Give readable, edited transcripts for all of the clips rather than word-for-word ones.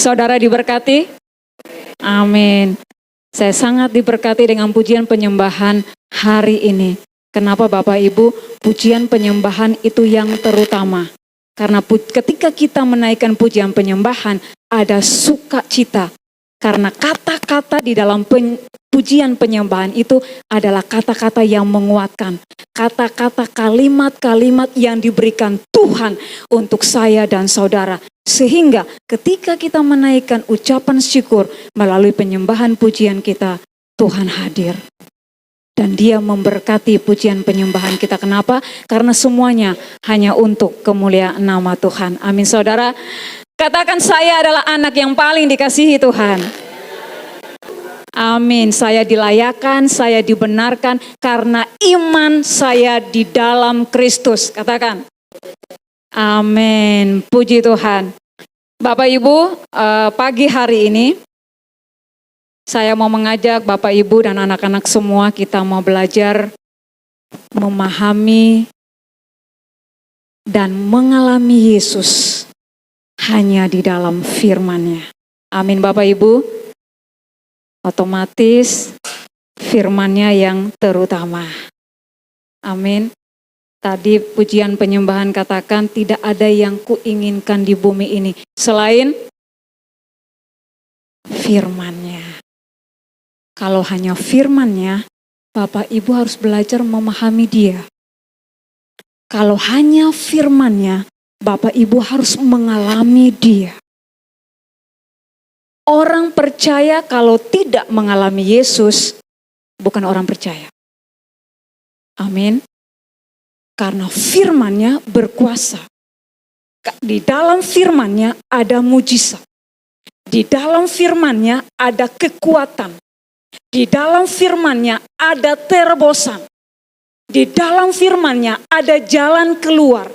Saudara diberkati? Amin. Saya sangat diberkati dengan pujian penyembahan hari ini. Kenapa Bapak Ibu? Pujian penyembahan itu yang terutama. Karena ketika kita menaikkan pujian penyembahan, ada sukacita. Karena kata-kata di dalam pujian penyembahan itu adalah kata-kata yang menguatkan. Kata-kata kalimat-kalimat yang diberikan Tuhan untuk saya dan saudara. Sehingga ketika kita menaikkan ucapan syukur melalui penyembahan pujian kita, Tuhan hadir. Dan Dia memberkati pujian penyembahan kita. Kenapa? Karena semuanya hanya untuk kemuliaan nama Tuhan. Amin saudara. Katakan saya adalah anak yang paling dikasihi Tuhan. Amin. Saya dilayakan, saya dibenarkan karena iman saya di dalam Kristus. Katakan. Amin. Puji Tuhan. Bapak Ibu, pagi hari ini saya mau mengajak Bapak Ibu dan anak-anak semua, kita mau belajar memahami dan mengalami Yesus hanya di dalam firman-Nya. Amin Bapak Ibu. Otomatis firman-Nya yang terutama. Amin. Tadi pujian penyembahan katakan tidak ada yang kuinginkan di bumi ini selain firman-Nya. Kalau hanya firman-Nya, Bapak Ibu harus belajar memahami Dia. Kalau hanya firman-Nya, Bapak Ibu harus mengalami Dia. Orang percaya kalau tidak mengalami Yesus, bukan orang percaya. Amin. Karena firman-Nya berkuasa. Di dalam firman-Nya ada mujizat. Di dalam firman-Nya ada kekuatan. Di dalam firman-Nya ada terobosan. Di dalam firman-Nya ada jalan keluar.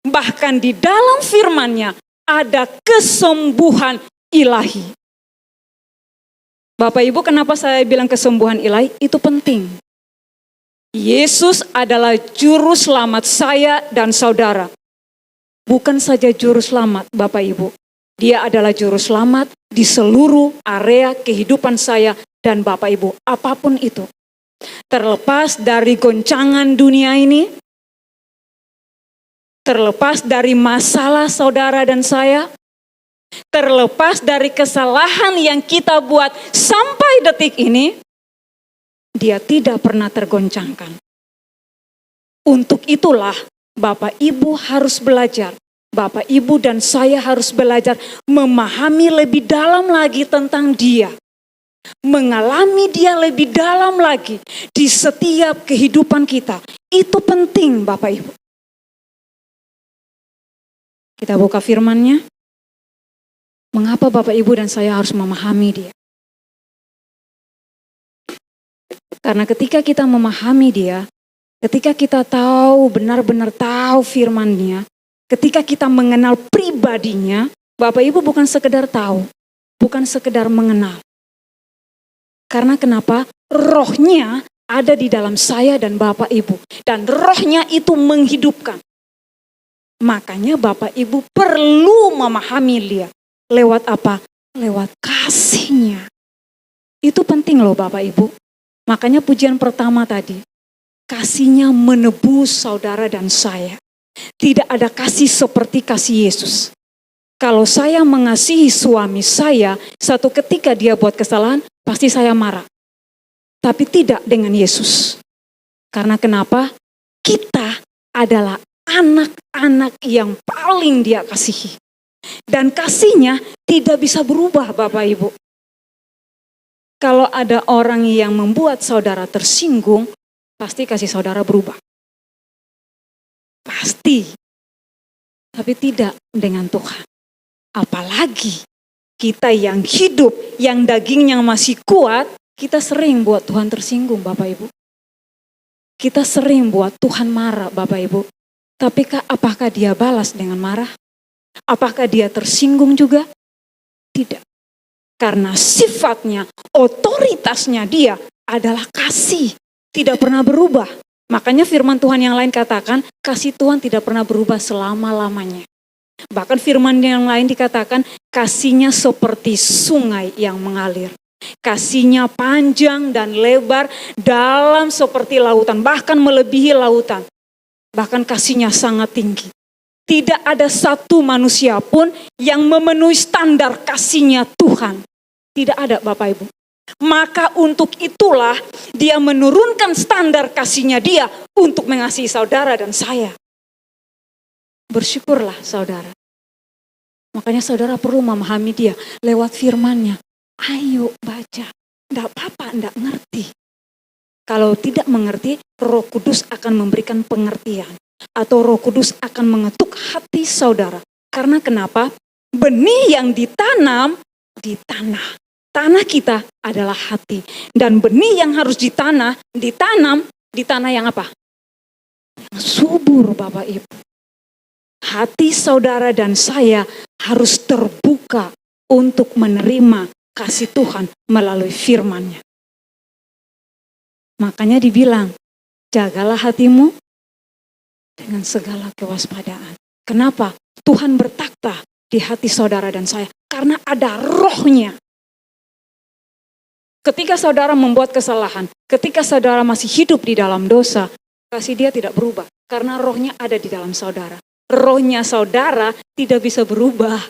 Bahkan di dalam firman-Nya ada kesembuhan ilahi. Bapak Ibu, kenapa saya bilang kesembuhan ilahi? Itu penting. Yesus adalah juru selamat saya dan saudara. Bukan saja juru selamat Bapak Ibu. Dia adalah juru selamat di seluruh area kehidupan saya dan Bapak Ibu. Apapun itu. Terlepas dari goncangan dunia ini. Terlepas dari masalah saudara dan saya. Terlepas dari kesalahan yang kita buat sampai detik ini. Dia tidak pernah tergoncangkan. Untuk itulah Bapak Ibu harus belajar. Bapak Ibu dan saya harus belajar memahami lebih dalam lagi tentang Dia. Mengalami Dia lebih dalam lagi di setiap kehidupan kita. Itu penting Bapak Ibu. Kita buka firman-Nya. Mengapa Bapak Ibu dan saya harus memahami Dia? Karena ketika kita memahami Dia, ketika kita tahu, benar-benar tahu firman-Nya, ketika kita mengenal pribadinya, Bapak Ibu bukan sekedar tahu, bukan sekedar mengenal. Karena kenapa? Roh-Nya ada di dalam saya dan Bapak Ibu. Dan Roh-Nya itu menghidupkan. Makanya Bapak Ibu perlu memahami Dia. Lewat apa? Lewat kasih-Nya. Itu penting loh Bapak Ibu. Makanya pujian pertama tadi, kasih-Nya menebus saudara dan saya. Tidak ada kasih seperti kasih Yesus. Kalau saya mengasihi suami saya, satu ketika dia buat kesalahan, pasti saya marah. Tapi tidak dengan Yesus. Karena kenapa? Kita adalah anak-anak yang paling Dia kasihi. Dan kasih-Nya tidak bisa berubah Bapak Ibu. Kalau ada orang yang membuat saudara tersinggung, pasti kasih saudara berubah. Pasti. Tapi tidak dengan Tuhan. Apalagi kita yang hidup, yang dagingnya masih kuat, kita sering buat Tuhan tersinggung Bapak Ibu. Kita sering buat Tuhan marah Bapak Ibu. Tapi apakah Dia balas dengan marah? Apakah Dia tersinggung juga? Tidak. Karena sifatnya, otoritasnya Dia adalah kasih. Tidak pernah berubah. Makanya firman Tuhan yang lain katakan, kasih Tuhan tidak pernah berubah selama-lamanya. Bahkan firman yang lain dikatakan, Kasihnya seperti sungai yang mengalir. Kasihnya panjang dan lebar, dalam seperti lautan, bahkan melebihi lautan. Bahkan kasihnya sangat tinggi. Tidak ada satu manusia pun yang memenuhi standar kasihnya Tuhan. Tidak ada, Bapak Ibu. Maka untuk itulah dia menurunkan standar kasihnya dia untuk mengasihi saudara dan saya. Bersyukurlah saudara. Makanya saudara perlu memahami dia lewat firman-Nya. Ayo baca. Tidak apa-apa, tidak ngerti. Kalau tidak mengerti, Roh Kudus akan memberikan pengertian. Atau Roh Kudus akan mengetuk hati saudara. Karena kenapa? Benih yang ditanam di tanah. Tanah kita adalah hati. Dan benih yang harus ditanam di tanah yang apa? Yang subur, Bapak Ibu. Hati saudara dan saya harus terbuka untuk menerima kasih Tuhan melalui firman-Nya. Makanya dibilang, jagalah hatimu dengan segala kewaspadaan. Kenapa? Tuhan bertakhta di hati saudara dan saya. Karena ada rohnya. Ketika saudara membuat kesalahan, ketika saudara masih hidup di dalam dosa, kasih dia tidak berubah. Karena rohnya ada di dalam saudara. Rohnya saudara tidak bisa berubah.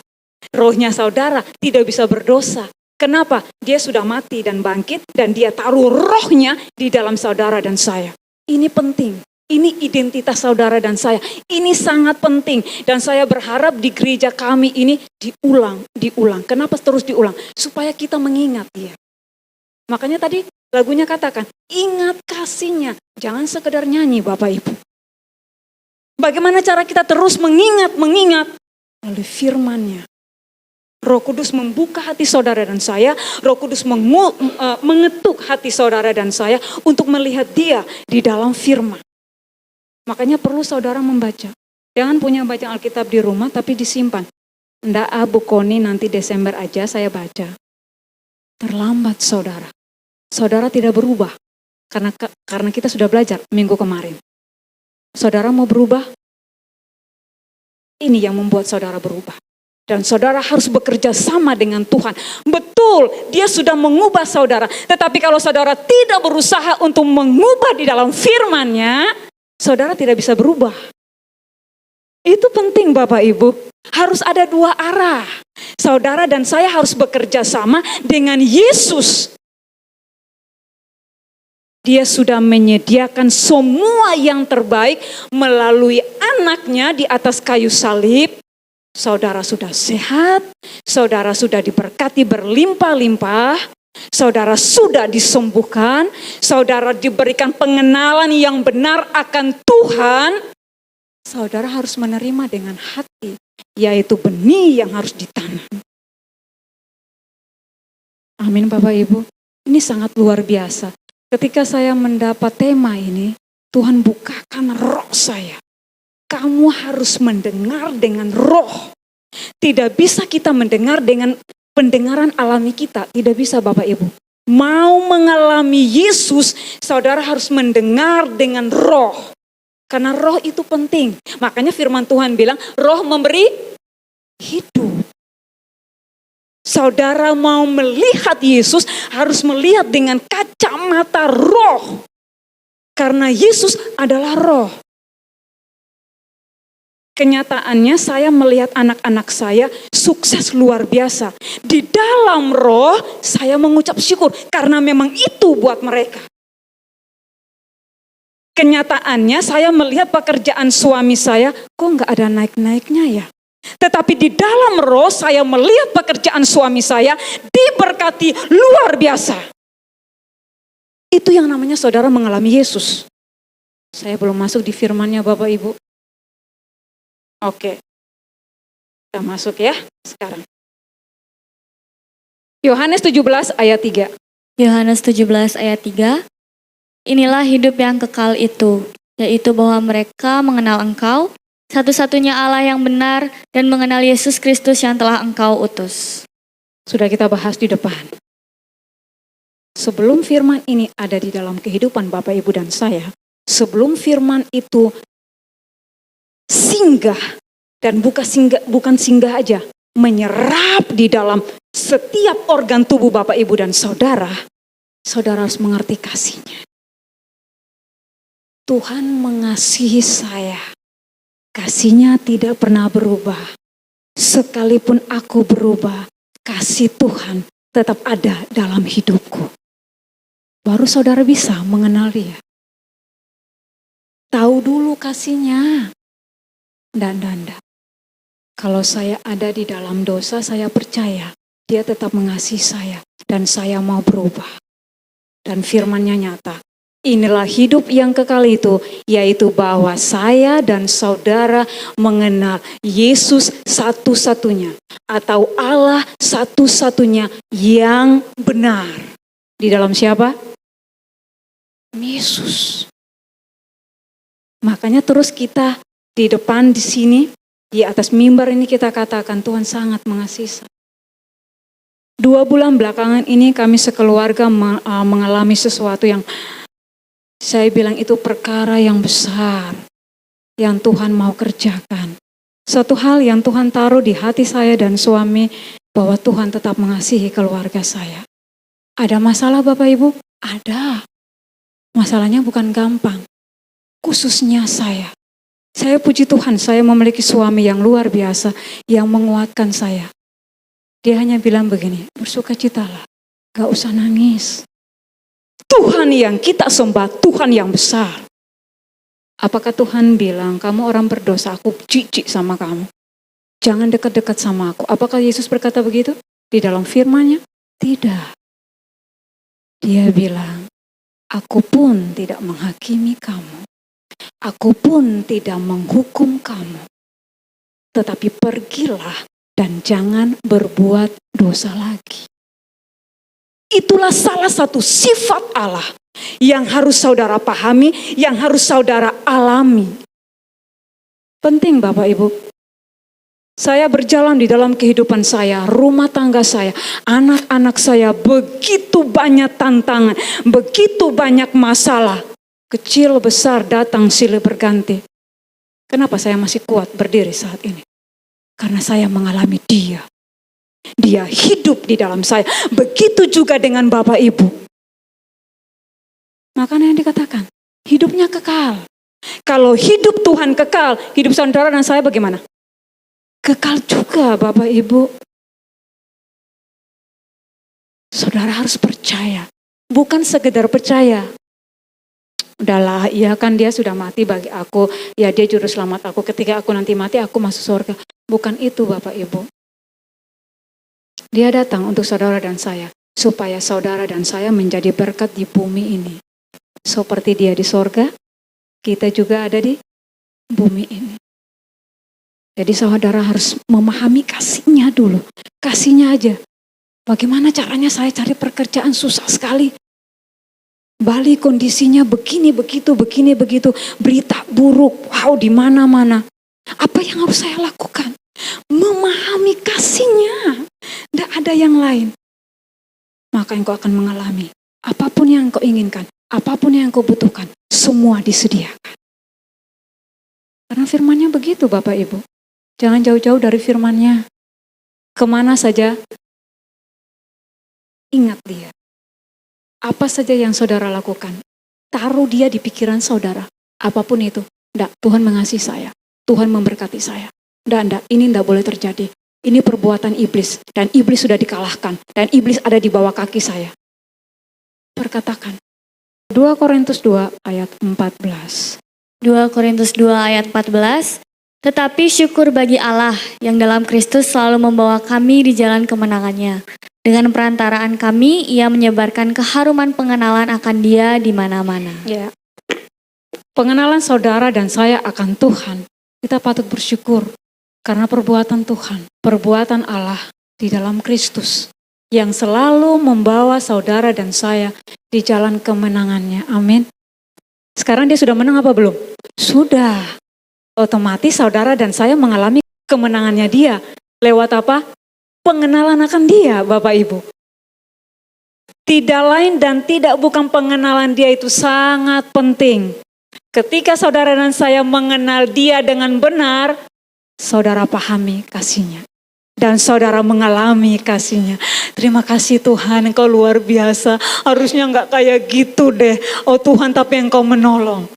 Rohnya saudara tidak bisa berdosa. Kenapa? Dia sudah mati dan bangkit dan dia taruh rohnya di dalam saudara dan saya. Ini penting. Ini identitas saudara dan saya. Ini sangat penting. Dan saya berharap di gereja kami ini diulang. Kenapa terus diulang? Supaya kita mengingat dia. Makanya tadi lagunya katakan, ingat kasihnya. Jangan sekedar nyanyi Bapak Ibu. Bagaimana cara kita terus mengingat melalui firman-Nya. Roh Kudus membuka hati saudara dan saya. Roh Kudus mengetuk hati saudara dan saya untuk melihat dia di dalam firman. Makanya perlu saudara membaca. Jangan punya bacaan Alkitab di rumah tapi disimpan. Ndak Bu Koni nanti Desember aja saya baca. Terlambat saudara. Saudara tidak berubah. Karena kita sudah belajar minggu kemarin. Saudara mau berubah? Ini yang membuat saudara berubah. Dan saudara harus bekerja sama dengan Tuhan. Betul, dia sudah mengubah saudara. Tetapi kalau saudara tidak berusaha untuk mengubah di dalam firman-Nya, saudara tidak bisa berubah. Itu penting Bapak Ibu. Harus ada dua arah. Saudara dan saya harus bekerja sama dengan Yesus. Dia sudah menyediakan semua yang terbaik melalui anaknya di atas kayu salib. Saudara sudah sehat, saudara sudah diberkati berlimpah-limpah, saudara sudah disembuhkan, saudara diberikan pengenalan yang benar akan Tuhan. Saudara harus menerima dengan hati, yaitu benih yang harus ditanam. Amin Bapak Ibu, ini sangat luar biasa. Ketika saya mendapat tema ini, Tuhan bukakan roh saya. Kamu harus mendengar dengan roh. Tidak bisa kita mendengar dengan pendengaran alami kita. Tidak bisa Bapak Ibu. Mau mengalami Yesus, saudara harus mendengar dengan roh. Karena roh itu penting. Makanya firman Tuhan bilang, roh memberi hidup. Saudara mau melihat Yesus, harus melihat dengan kacamata roh. Karena Yesus adalah roh. Kenyataannya saya melihat anak-anak saya sukses luar biasa. Di dalam roh saya mengucap syukur karena memang itu buat mereka. Kenyataannya saya melihat pekerjaan suami saya kok nggak ada naik-naiknya ya. Tetapi di dalam roh saya melihat pekerjaan suami saya diberkati luar biasa. Itu yang namanya saudara mengalami Yesus. Saya belum masuk di firman-Nya Bapak Ibu. Oke, kita masuk ya sekarang. Yohanes 17 ayat 3. Yohanes 17 ayat 3. Inilah hidup yang kekal itu, yaitu bahwa mereka mengenal Engkau, satu-satunya Allah yang benar, dan mengenal Yesus Kristus yang telah Engkau utus. Sudah kita bahas di depan. Sebelum firman ini ada di dalam kehidupan Bapak Ibu dan saya, sebelum firman itu singgah, dan bukan singgah aja, menyerap di dalam setiap organ tubuh Bapak, Ibu, dan saudara, saudara harus mengerti kasihnya. Tuhan mengasihi saya. Kasihnya tidak pernah berubah. Sekalipun aku berubah, kasih Tuhan tetap ada dalam hidupku. Baru saudara bisa mengenal dia. Tahu dulu kasihnya. Dan. Kalau saya ada di dalam dosa, saya percaya dia tetap mengasihi saya. Dan saya mau berubah. Dan firman-Nya nyata. Inilah hidup yang kekal itu, yaitu bahwa saya dan saudara mengenal Yesus satu-satunya. Atau Allah satu-satunya yang benar. Di dalam siapa? Yesus. Makanya terus kita di depan di sini, di atas mimbar ini kita katakan Tuhan sangat mengasihi saya. 2 bulan belakangan ini kami sekeluarga mengalami sesuatu yang saya bilang itu perkara yang besar yang Tuhan mau kerjakan. Suatu hal yang Tuhan taruh di hati saya dan suami bahwa Tuhan tetap mengasihi keluarga saya. Ada masalah Bapak Ibu? Ada. Masalahnya bukan gampang. Khususnya saya. Saya puji Tuhan, saya memiliki suami yang luar biasa yang menguatkan saya. Dia hanya bilang begini, bersukacitalah, gak usah nangis. Tuhan yang kita sembah, Tuhan yang besar. Apakah Tuhan bilang, kamu orang berdosa, aku jijik sama kamu. Jangan dekat-dekat sama aku. Apakah Yesus berkata begitu? Di dalam firman-Nya? Tidak. Dia bilang, aku pun tidak menghakimi kamu. Aku pun tidak menghukum kamu. Tetapi pergilah dan jangan berbuat dosa lagi. Itulah salah satu sifat Allah yang harus saudara pahami, yang harus saudara alami. Penting Bapak Ibu. Saya berjalan di dalam kehidupan saya, rumah tangga saya, anak-anak saya, begitu banyak tantangan, begitu banyak masalah. Kecil besar datang silih berganti. Kenapa saya masih kuat berdiri saat ini? Karena saya mengalami dia. Dia hidup di dalam saya. Begitu juga dengan Bapak Ibu. Makanya yang dikatakan, hidupnya kekal. Kalau hidup Tuhan kekal, hidup saudara dan saya bagaimana? Kekal juga Bapak Ibu. Saudara harus percaya. Bukan sekedar percaya. Udahlah, iya kan dia sudah mati bagi aku. Ya dia juru selamat aku. Ketika aku nanti mati, aku masuk surga. Bukan itu Bapak Ibu. Dia datang untuk saudara dan saya. Supaya saudara dan saya menjadi berkat di bumi ini. Seperti dia di surga, kita juga ada di bumi ini. Jadi saudara harus memahami kasihnya dulu. Kasihnya aja. Bagaimana caranya saya cari pekerjaan susah sekali. Bali kondisinya begini begitu. Berita buruk. Wow, di mana-mana. Apa yang harus saya lakukan? Memahami kasihnya. Tidak ada yang lain. Maka engkau akan mengalami apapun yang engkau inginkan, apapun yang engkau butuhkan, semua disediakan. Karena firman-Nya begitu Bapak Ibu. Jangan jauh-jauh dari firman-Nya. Kemana saja, ingat dia. Apa saja yang saudara lakukan, taruh dia di pikiran saudara. Apapun itu, enggak, Tuhan mengasihi saya. Tuhan memberkati saya. Enggak, ini enggak boleh terjadi. Ini perbuatan iblis. Dan iblis sudah dikalahkan. Dan iblis ada di bawah kaki saya. Perkatakan. 2 Korintus 2 ayat 14. 2 Korintus 2 ayat 14. Tetapi syukur bagi Allah yang dalam Kristus selalu membawa kami di jalan kemenangannya. Dengan perantaraan kami, ia menyebarkan keharuman pengenalan akan dia di mana-mana. Ya. Pengenalan saudara dan saya akan Tuhan, kita patut bersyukur. Karena perbuatan Tuhan, perbuatan Allah di dalam Kristus. Yang selalu membawa saudara dan saya di jalan kemenangannya. Amin. Sekarang dia sudah menang apa belum? Sudah. Otomatis saudara dan saya mengalami kemenangannya dia. Lewat apa? Pengenalan akan dia, Bapak Ibu. Tidak lain dan tidak bukan pengenalan dia itu sangat penting. Ketika saudara dan saya mengenal dia dengan benar, saudara pahami kasihnya. Dan saudara mengalami kasih-Nya. Terima kasih Tuhan, Engkau luar biasa. Harusnya enggak kayak gitu deh. Oh Tuhan, tapi Engkau menolong.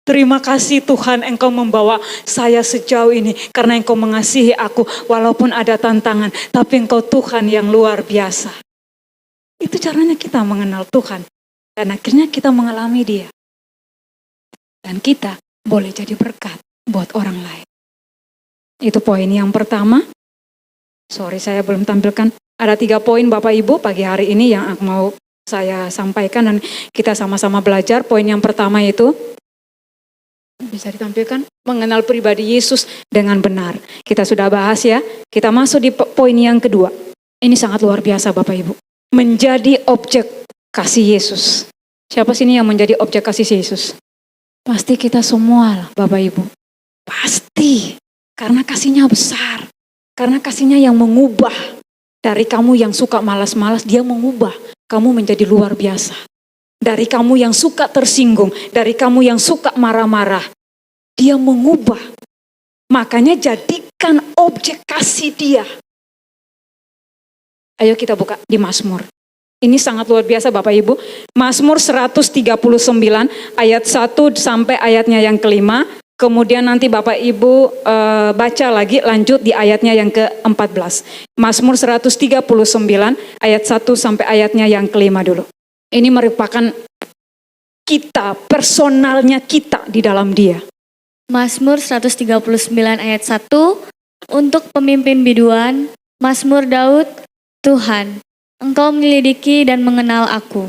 Terima kasih Tuhan, Engkau membawa saya sejauh ini. Karena Engkau mengasihi aku walaupun ada tantangan. Tapi Engkau Tuhan yang luar biasa. Itu caranya kita mengenal Tuhan. Dan akhirnya kita mengalami Dia. Dan kita boleh jadi berkat buat orang lain. Itu poin yang pertama. Sorry, saya belum tampilkan. Ada 3 poin Bapak Ibu pagi hari ini yang aku mau saya sampaikan dan kita sama-sama belajar. Poin yang pertama itu, bisa ditampilkan, mengenal pribadi Yesus dengan benar. Kita sudah bahas ya. Kita masuk di poin yang kedua. Ini sangat luar biasa Bapak Ibu. Menjadi objek kasih Yesus. Siapa sini yang menjadi objek kasih Yesus? Pasti kita semua lah Bapak Ibu. Pasti. Karena kasih-Nya besar. Karena kasih-Nya yang mengubah. Dari kamu yang suka malas-malas, Dia mengubah. Kamu menjadi luar biasa. Dari kamu yang suka tersinggung. Dari kamu yang suka marah-marah. Dia mengubah. Makanya jadikan objek kasih Dia. Ayo kita buka di Mazmur. Ini sangat luar biasa Bapak Ibu. Mazmur 139 ayat 1 sampai ayatnya yang kelima. Kemudian nanti Bapak Ibu baca lagi lanjut di ayatnya yang ke-14. Mazmur 139 ayat 1 sampai ayatnya yang kelima dulu. Ini merupakan kita, personalnya kita di dalam Dia. Mazmur 139 ayat 1, untuk pemimpin biduan, Mazmur Daud, Tuhan, Engkau menyelidiki dan mengenal aku.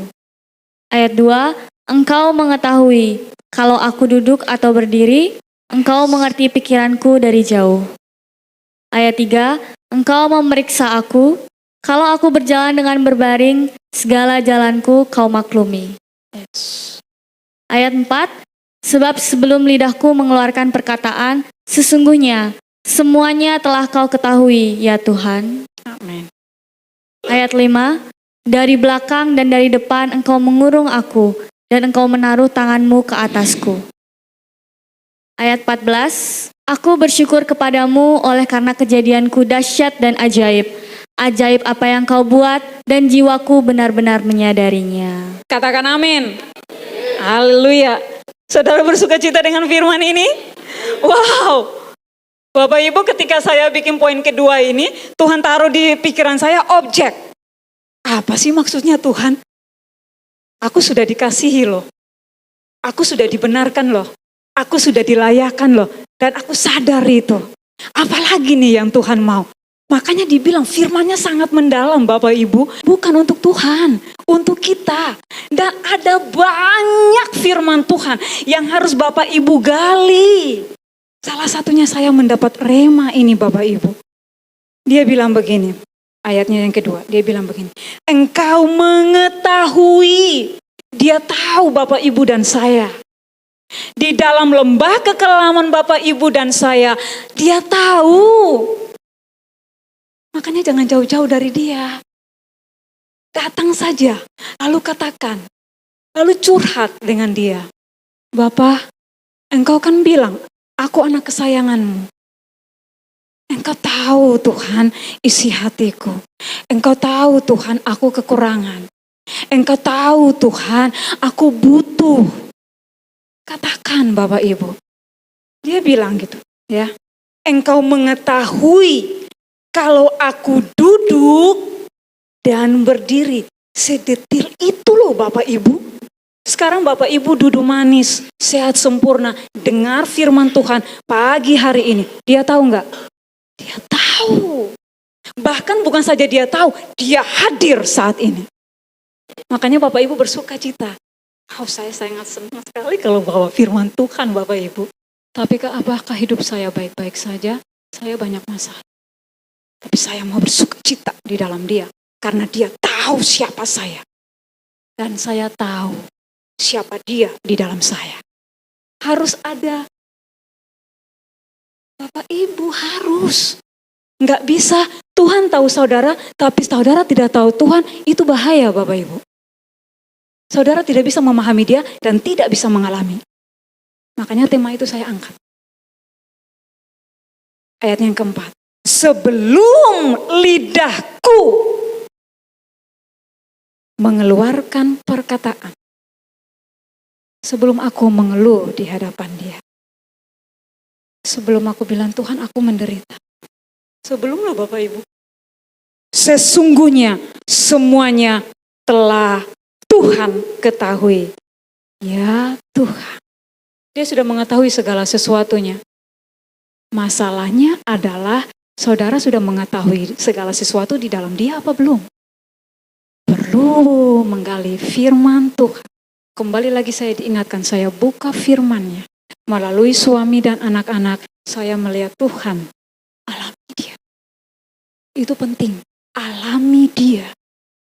Ayat 2, Engkau mengetahui, kalau aku duduk atau berdiri, Engkau mengerti pikiranku dari jauh. Ayat 3, Engkau memeriksa aku, kalau aku berjalan dengan berbaring, segala jalanku Kau maklumi. Ayat 4, sebab sebelum lidahku mengeluarkan perkataan, sesungguhnya semuanya telah Kau ketahui, ya Tuhan. Amin. Ayat 5, dari belakang dan dari depan Engkau mengurung aku, dan Engkau menaruh tanganmu ke atasku. Ayat 14, aku bersyukur kepadamu oleh karena kejadianku dahsyat dan ajaib. Ajaib apa yang Kau buat, dan jiwaku benar-benar menyadarinya. Katakan amin. Haleluya. Saudara bersuka cita dengan firman ini? Wow. Bapak Ibu, ketika saya bikin poin kedua ini, Tuhan taruh di pikiran saya objek. Apa sih maksudnya Tuhan? Aku sudah dikasihi loh. Aku sudah dibenarkan loh. Aku sudah dilayakan loh. Dan aku sadar itu. Apalagi nih yang Tuhan mau. Makanya dibilang firman-Nya sangat mendalam Bapak Ibu. Bukan untuk Tuhan, untuk kita. Dan ada banyak firman Tuhan yang harus Bapak Ibu gali. Salah satunya saya mendapat rema ini Bapak Ibu. Dia bilang begini, ayatnya yang kedua, dia bilang begini. Engkau mengetahui, Dia tahu Bapak Ibu dan saya. Di dalam lembah kekelaman Bapak Ibu dan saya, Dia tahu. Makanya jangan jauh-jauh dari Dia. Datang saja, lalu katakan, lalu curhat dengan Dia. Bapak, Engkau kan bilang, aku anak kesayangan-Mu. Engkau tahu Tuhan isi hatiku. Engkau tahu Tuhan aku kekurangan. Engkau tahu Tuhan aku butuh. Katakan Bapak Ibu. Dia bilang gitu ya. Engkau mengetahui kalau aku duduk dan berdiri. Sedetil itu loh Bapak Ibu. Sekarang Bapak Ibu duduk manis, sehat sempurna, dengar firman Tuhan pagi hari ini. Dia tahu enggak? Dia tahu. Bahkan bukan saja dia tahu, Dia hadir saat ini. Makanya Bapak Ibu bersuka cita. Saya sangat senang sekali kalau bawa firman Tuhan Bapak Ibu. Tapi apakah hidup saya baik-baik saja? Saya banyak masalah. Tapi saya mau bersuka cita di dalam Dia. Karena Dia tahu siapa saya. Dan saya tahu siapa Dia di dalam saya. Harus ada. Bapak Ibu harus. Nggak bisa Tuhan tahu saudara, tapi saudara tidak tahu Tuhan, itu bahaya Bapak Ibu. Saudara tidak bisa memahami Dia dan tidak bisa mengalami. Makanya tema itu saya angkat. Ayat yang keempat. sebelum lidahku mengeluarkan perkataan, sebelum aku mengeluh di hadapan Dia, sebelum aku bilang Tuhan aku menderita, sebelum lo Bapak Ibu, sesungguhnya semuanya telah Tuhan ketahui. Ya Tuhan, Dia sudah mengetahui segala sesuatunya. Masalahnya adalah saudara sudah mengetahui segala sesuatu di dalam Dia apa belum? Perlu menggali firman Tuhan. Kembali lagi saya diingatkan, saya buka firman-Nya. Melalui suami dan anak-anak, saya melihat Tuhan. Alami Dia. Itu penting. Alami Dia.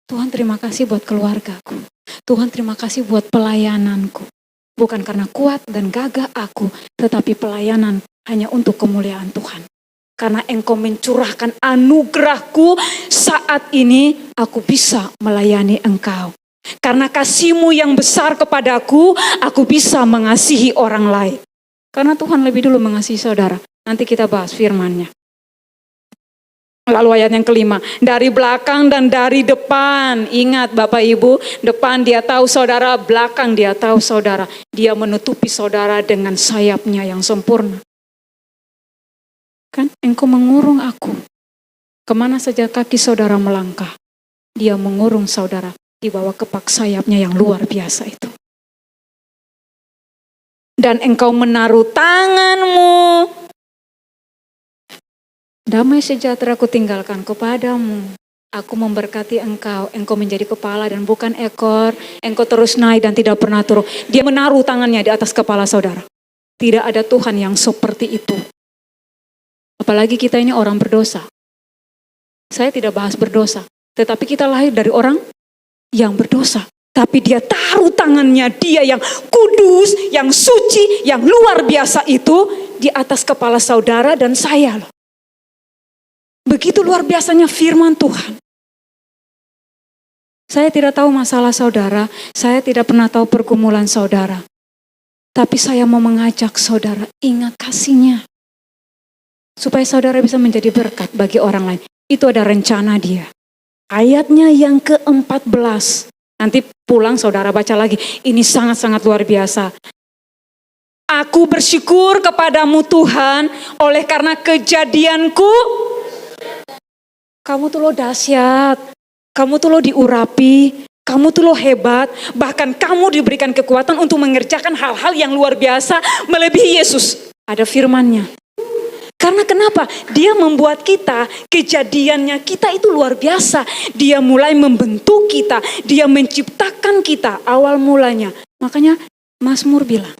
Tuhan terima kasih buat keluargaku. Tuhan terima kasih buat pelayananku. Bukan karena kuat dan gagah aku, tetapi pelayanan hanya untuk kemuliaan Tuhan. Karena Engkau mencurahkan anugerah-Ku saat ini, aku bisa melayani Engkau. Karena kasih-Mu yang besar kepadaku, aku bisa mengasihi orang lain. Karena Tuhan lebih dulu mengasihi saudara. Nanti kita bahas firman-Nya. Lalu ayat yang kelima, dari belakang dan dari depan. Ingat Bapak Ibu, depan Dia tahu saudara, belakang Dia tahu saudara. Dia menutupi saudara dengan sayap-Nya yang sempurna. Kan Engkau mengurung aku. Kemana saja kaki saudara melangkah, Dia mengurung saudara di bawah kepak sayap-Nya yang luar biasa itu. Dan Engkau menaruh tangan-Mu. Damai sejahtera ku tinggalkan kepadamu. Aku memberkati engkau. Engkau menjadi kepala dan bukan ekor. Engkau terus naik dan tidak pernah turun. Dia menaruh tangannya di atas kepala saudara. Tidak ada Tuhan yang seperti itu. Apalagi kita ini orang berdosa. Saya tidak bahas berdosa. Tetapi kita lahir dari orang yang berdosa. Tapi Dia taruh tangannya, Dia yang kudus, yang suci, yang luar biasa itu di atas kepala saudara dan saya loh. Begitu luar biasanya firman Tuhan. Saya tidak tahu masalah saudara, saya tidak pernah tahu pergumulan saudara. Tapi saya mau mengajak saudara ingat kasih-Nya. Supaya saudara bisa menjadi berkat bagi orang lain. Itu ada rencana Dia. Ayatnya yang ke-14. Nanti pulang saudara baca lagi. Ini sangat-sangat luar biasa. Aku bersyukur kepadamu Tuhan, oleh karena kejadianku. Kamu tuh lo dahsyat, kamu tuh lo diurapi, kamu tuh lo hebat, bahkan kamu diberikan kekuatan untuk mengerjakan hal-hal yang luar biasa melebihi Yesus. Ada firman-Nya. Karena kenapa? Dia membuat kita, kejadiannya kita itu luar biasa. Dia mulai membentuk kita, Dia menciptakan kita awal mulanya. Makanya Mazmur bilang,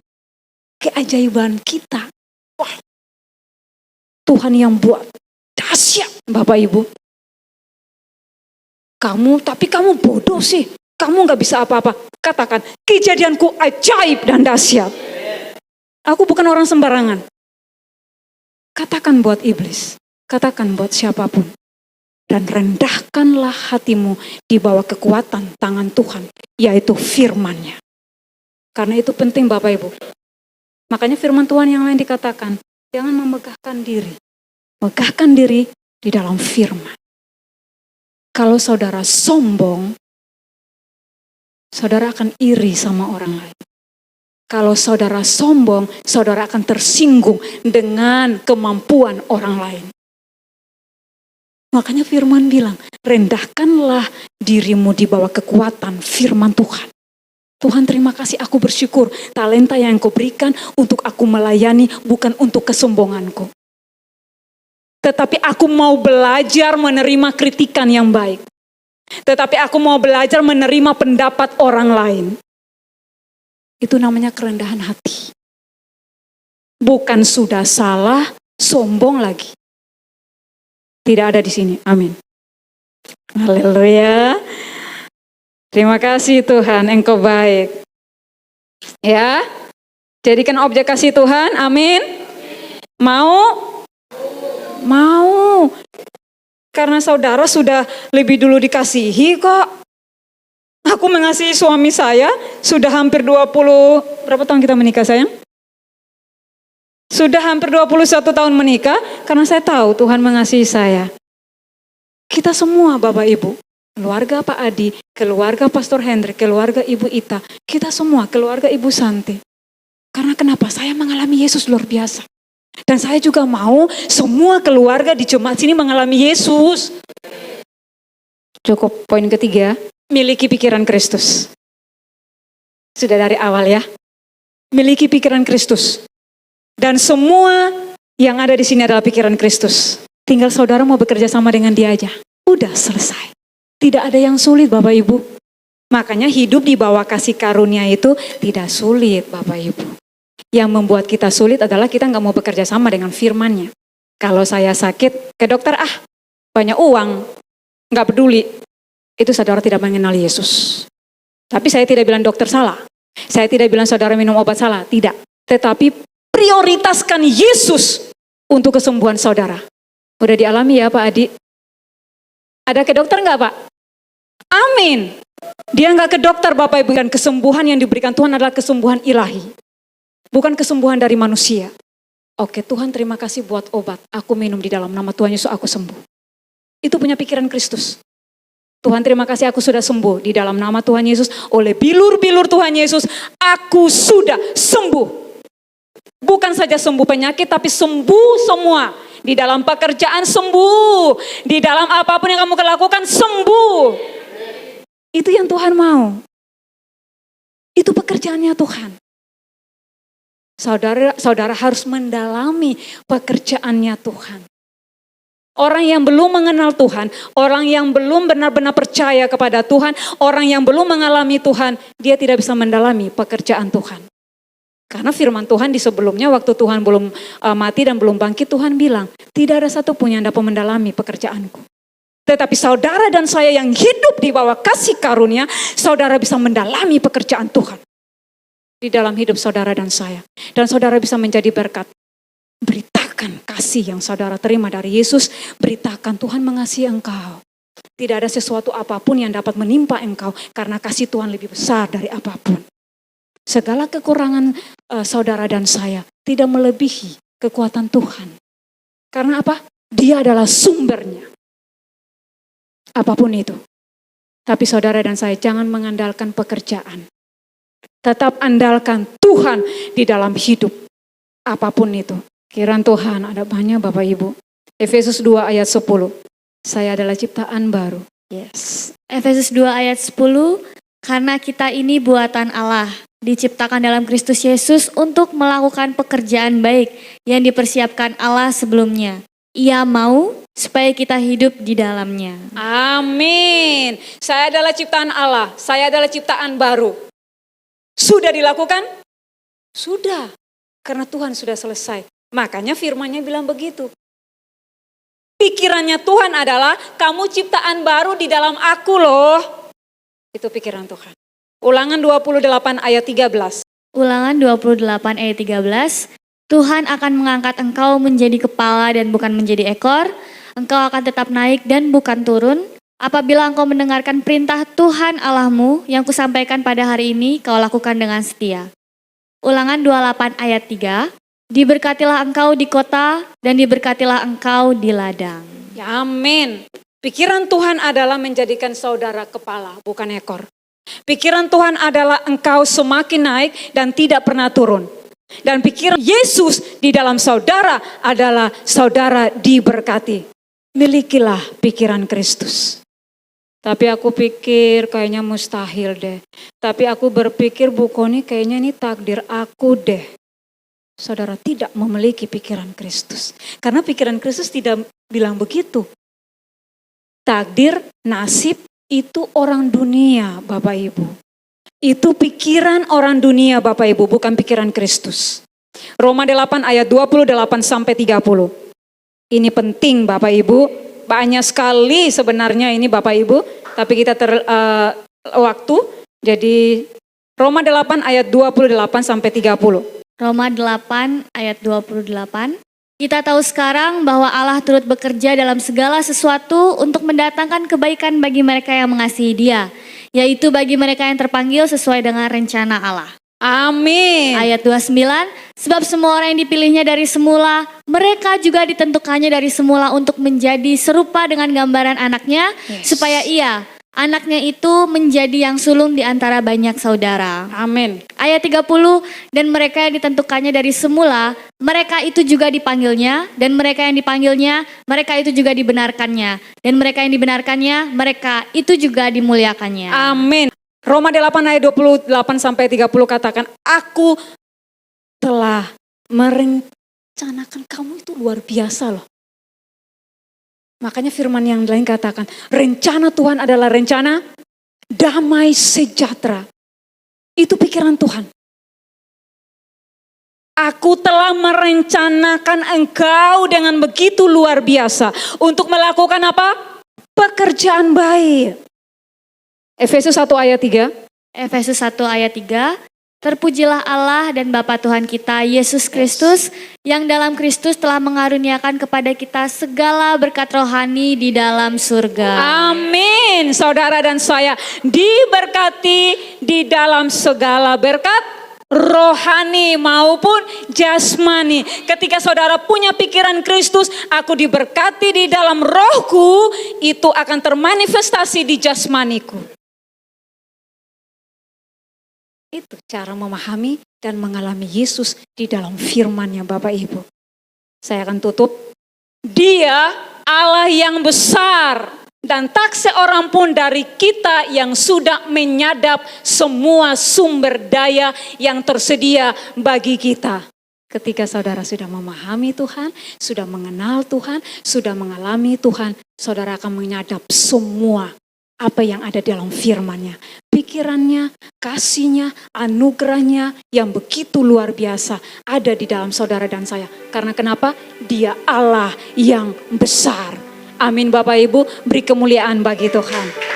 keajaiban kita. Wah, Tuhan yang buat, dahsyat Bapak Ibu. Tapi kamu bodoh sih. Kamu gak bisa apa-apa. Katakan, kejadianku ajaib dan dahsyat. Aku bukan orang sembarangan. Katakan buat iblis. Katakan buat siapapun. Dan rendahkanlah hatimu di bawah kekuatan tangan Tuhan. Yaitu firman-Nya. Karena itu penting Bapak Ibu. Makanya firman Tuhan yang lain dikatakan, jangan memegahkan diri. Megahkan diri di dalam firman. Kalau saudara sombong, saudara akan iri sama orang lain. Kalau saudara sombong, saudara akan tersinggung dengan kemampuan orang lain. Makanya firman bilang, rendahkanlah dirimu di bawah kekuatan firman Tuhan. Tuhan terima kasih, aku bersyukur talenta yang Kau berikan untuk aku melayani, bukan untuk kesombonganku. Tetapi aku mau belajar menerima kritikan yang baik. Tetapi aku mau belajar menerima pendapat orang lain. Itu namanya kerendahan hati. Bukan sudah salah, sombong lagi. Tidak ada di sini. Amin. Haleluya. Terima kasih Tuhan, Engkau baik. Ya, jadikan objek kasih Tuhan. Amin. Mau? Mau. Karena saudara sudah lebih dulu dikasihi kok. Aku mengasihi suami saya sudah hampir 20, berapa tahun kita menikah sayang? Sudah hampir 21 tahun menikah karena saya tahu Tuhan mengasihi saya. Kita semua Bapak Ibu, keluarga Pak Adi, keluarga Pastor Hendrik, keluarga Ibu Ita, kita semua keluarga Ibu Santi. Karena kenapa? Saya mengalami Yesus luar biasa. Dan saya juga mau semua keluarga di jemaat sini mengalami Yesus. Cukup, poin ketiga, miliki pikiran Kristus. Sudah dari awal ya. Miliki pikiran Kristus. Dan semua yang ada di sini adalah pikiran Kristus. Tinggal saudara mau bekerja sama dengan dia aja. Udah selesai. Tidak ada yang sulit Bapak Ibu. Makanya hidup di bawah kasih karunia itu tidak sulit Bapak Ibu. Yang membuat kita sulit adalah kita nggak mau bekerja sama dengan firman-Nya. Kalau saya sakit ke dokter, banyak uang, nggak peduli. Itu saudara tidak mengenal Yesus. Tapi saya tidak bilang dokter salah. Saya tidak bilang saudara minum obat salah, tidak. Tetapi prioritaskan Yesus untuk kesembuhan saudara. Udah dialami ya Pak Adi? Ada ke dokter nggak Pak? Amin. Dia nggak ke dokter Bapak Ibu. Dan kesembuhan yang diberikan Tuhan adalah kesembuhan ilahi. Bukan kesembuhan dari manusia. Oke, Tuhan terima kasih buat obat. Aku minum di dalam nama Tuhan Yesus, aku sembuh. Itu punya pikiran Kristus. Tuhan terima kasih aku sudah sembuh di dalam nama Tuhan Yesus. Oleh bilur-bilur Tuhan Yesus, aku sudah sembuh. Bukan saja sembuh penyakit, tapi sembuh semua. Di dalam pekerjaan sembuh. Di dalam apapun yang kamu lakukan sembuh. Itu yang Tuhan mau. Itu pekerjaannya Tuhan. Saudara harus mendalami pekerjaannya Tuhan. Orang yang belum mengenal Tuhan, orang yang belum benar-benar percaya kepada Tuhan, orang yang belum mengalami Tuhan, dia tidak bisa mendalami pekerjaan Tuhan. Karena firman Tuhan di sebelumnya waktu Tuhan belum mati dan belum bangkit, Tuhan bilang, tidak ada satupun yang dapat mendalami pekerjaanku. Tetapi saudara dan saya yang hidup di bawah kasih karunia, saudara bisa mendalami pekerjaan Tuhan. Di dalam hidup saudara dan saya. Dan saudara bisa menjadi berkat. Beritakan kasih yang saudara terima dari Yesus. Beritakan Tuhan mengasihi engkau. Tidak ada sesuatu apapun yang dapat menimpa engkau. Karena kasih Tuhan lebih besar dari apapun. Segala kekurangan saudara dan saya tidak melebihi kekuatan Tuhan. Karena apa? Dia adalah sumbernya. Apapun itu. Tapi saudara dan saya jangan mengandalkan pekerjaan. Tetap andalkan Tuhan di dalam hidup. Apapun itu. Kiraan Tuhan ada banyak Bapak Ibu. Efesus 2 ayat 10. Saya adalah ciptaan baru. Yes. Efesus 2 ayat 10. Karena kita ini buatan Allah. Diciptakan dalam Kristus Yesus untuk melakukan pekerjaan baik yang dipersiapkan Allah sebelumnya. Ia mau supaya kita hidup di dalamnya. Amin. Saya adalah ciptaan Allah. Saya adalah ciptaan baru. Sudah dilakukan? Sudah. Karena Tuhan sudah selesai. Makanya firman-Nya bilang begitu. Pikirannya Tuhan adalah kamu ciptaan baru di dalam aku loh. Itu pikiran Tuhan. Ulangan 28 ayat 13. Ulangan 28 ayat 13. Tuhan akan mengangkat engkau menjadi kepala dan bukan menjadi ekor. Engkau akan tetap naik dan bukan turun. Apabila engkau mendengarkan perintah Tuhan Allahmu yang kusampaikan pada hari ini, kau lakukan dengan setia. Ulangan 28 ayat 3. Diberkatilah engkau di kota dan diberkatilah engkau di ladang. Ya, amin. Pikiran Tuhan adalah menjadikan saudara kepala, bukan ekor. Pikiran Tuhan adalah engkau semakin naik dan tidak pernah turun. Dan pikiran Yesus di dalam saudara adalah saudara diberkati. Milikilah pikiran Kristus. Tapi aku pikir kayaknya mustahil deh. Tapi aku berpikir Bu Koni kayaknya ini takdir aku deh. Saudara tidak memiliki pikiran Kristus. Karena pikiran Kristus tidak bilang begitu. Takdir, nasib itu orang dunia Bapak Ibu. Itu pikiran orang dunia Bapak Ibu, bukan pikiran Kristus. Roma 8 ayat 28 sampai 30. Ini penting Bapak Ibu. Banyak sekali sebenarnya ini Bapak Ibu. Tapi kita waktu. Jadi Roma 8 ayat 28 sampai 30. Roma 8 ayat 28. Kita tahu sekarang bahwa Allah turut bekerja dalam segala sesuatu untuk mendatangkan kebaikan bagi mereka yang mengasihi Dia, yaitu bagi mereka yang terpanggil sesuai dengan rencana Allah. Amin. Ayat 29, sebab semua orang yang dipilihnya dari semula, mereka juga ditentukannya dari semula untuk menjadi serupa dengan gambaran anaknya, supaya ia, anaknya itu menjadi yang sulung di antara banyak saudara. Amin. Ayat 30, dan mereka yang ditentukannya dari semula, mereka itu juga dipanggilnya, dan mereka yang dipanggilnya, mereka itu juga dibenarkannya, dan mereka yang dibenarkannya, mereka itu juga dimuliakannya. Amin. Roma 8 ayat 28 sampai 30 katakan, aku telah merencanakan. Kamu itu luar biasa loh. Makanya firman yang lain katakan, rencana Tuhan adalah rencana damai sejahtera. Itu pikiran Tuhan. Aku telah merencanakan engkau dengan begitu luar biasa untuk melakukan apa? Pekerjaan baik. Efesus 1 ayat 3. Efesus 1 ayat 3, terpujilah Allah dan Bapa Tuhan kita, Yesus Kristus, yang dalam Kristus telah mengaruniakan kepada kita segala berkat rohani di dalam surga. Amin. Saudara dan saya diberkati di dalam segala berkat rohani maupun jasmani. Ketika saudara punya pikiran Kristus, aku diberkati di dalam rohku, itu akan termanifestasi di jasmaniku. Itu cara memahami dan mengalami Yesus di dalam firman-Nya, Bapak Ibu. Saya akan tutup. Dia Allah yang besar dan tak seorang pun dari kita yang sudah menyadap semua sumber daya yang tersedia bagi kita. Ketika saudara sudah memahami Tuhan, sudah mengenal Tuhan, sudah mengalami Tuhan, saudara akan menyadap semua apa yang ada dalam firman-Nya. Pikirannya, kasihnya, anugerahnya yang begitu luar biasa ada di dalam saudara dan saya. Karena kenapa? Dia Allah yang besar. Amin Bapak Ibu, beri kemuliaan bagi Tuhan.